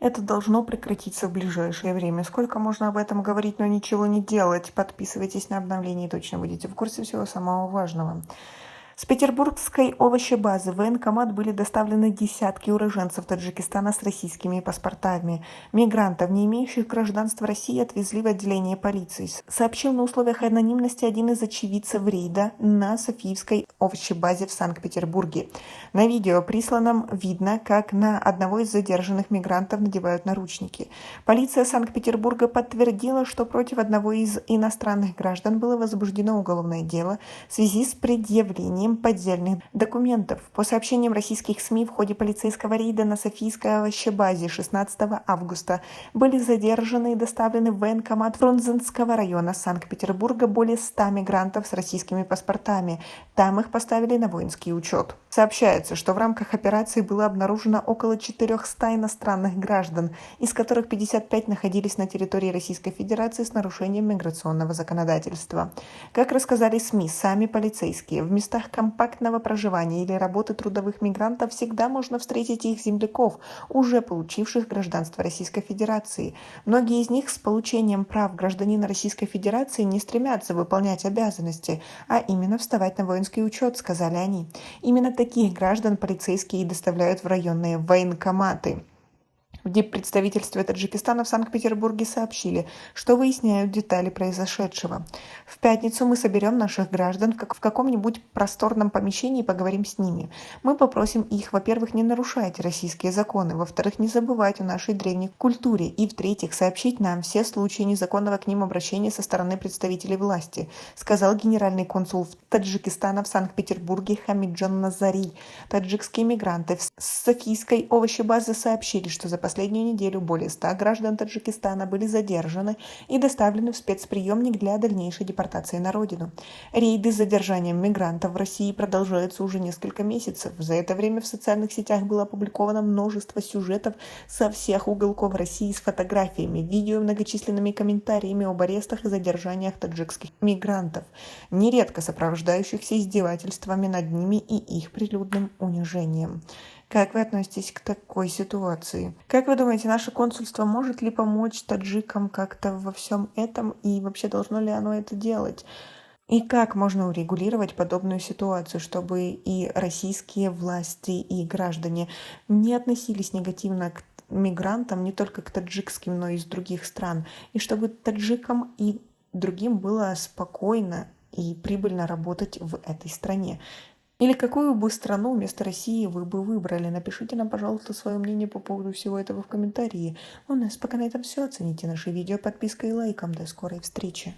Это должно прекратиться в ближайшее время. Сколько можно об этом говорить, но ничего не делать? Подписывайтесь на обновления и точно будете в курсе всего самого важного. С петербургской овощебазы в военкомат были доставлены десятки уроженцев Таджикистана с российскими паспортами. Мигрантов, не имеющих гражданства России, отвезли в отделение полиции. Сообщил на условиях анонимности один из очевидцев рейда на Софиевской овощебазе в Санкт-Петербурге. На видео, присланном, видно, как на одного из задержанных мигрантов надевают наручники. Полиция Санкт-Петербурга подтвердила, что против одного из иностранных граждан было возбуждено уголовное дело в связи с предъявлением поддельных документов. По сообщениям российских СМИ, в ходе полицейского рейда на Софийской овощебазе 16 августа были задержаны и доставлены в военкомат Фрунзенского района Санкт-Петербурга более 100 мигрантов с российскими паспортами. Там их поставили на воинский учет. Сообщается, что в рамках операции было обнаружено около 400 иностранных граждан, из которых 55 находились на территории Российской Федерации с нарушением миграционного законодательства. Как рассказали СМИ, сами полицейские, в местах компактного проживания или работы трудовых мигрантов всегда можно встретить их земляков, уже получивших гражданство Российской Федерации. Многие из них с получением прав гражданина Российской Федерации не стремятся выполнять обязанности, а именно вставать на воинский учет, сказали они. Именно таких граждан полицейские доставляют в районные военкоматы. В диппредставительстве Таджикистана в Санкт-Петербурге сообщили, что выясняют детали произошедшего. В пятницу мы соберем наших граждан в каком-нибудь просторном помещении и поговорим с ними. Мы попросим их, во-первых, не нарушать российские законы, во-вторых, не забывать о нашей древней культуре и, в-третьих, сообщить нам все случаи незаконного к ним обращения со стороны представителей власти, сказал генеральный консул Таджикистана в Санкт-Петербурге Хамиджан Назари. Таджикские мигранты с Софийской овощебазы сообщили, что за последнюю неделю более 100 граждан Таджикистана были задержаны и доставлены в спецприемник для дальнейшей депортации на родину. Рейды с задержанием мигрантов в России продолжаются уже несколько месяцев. За это время в социальных сетях было опубликовано множество сюжетов со всех уголков России с фотографиями, видео и многочисленными комментариями об арестах и задержаниях таджикских мигрантов, нередко сопровождающихся издевательствами над ними и их прилюдным унижением. Как вы относитесь к такой ситуации? Как вы думаете, наше консульство может ли помочь таджикам как-то во всем этом и вообще должно ли оно это делать? И как можно урегулировать подобную ситуацию, чтобы и российские власти, и граждане не относились негативно к мигрантам, не только к таджикским, но и из других стран, и чтобы таджикам и другим было спокойно и прибыльно работать в этой стране? Или какую бы страну вместо России вы бы выбрали? Напишите нам, пожалуйста, свое мнение по поводу всего этого в комментарии. У нас пока на этом все. Оцените наше видео подпиской и лайком. До скорой встречи.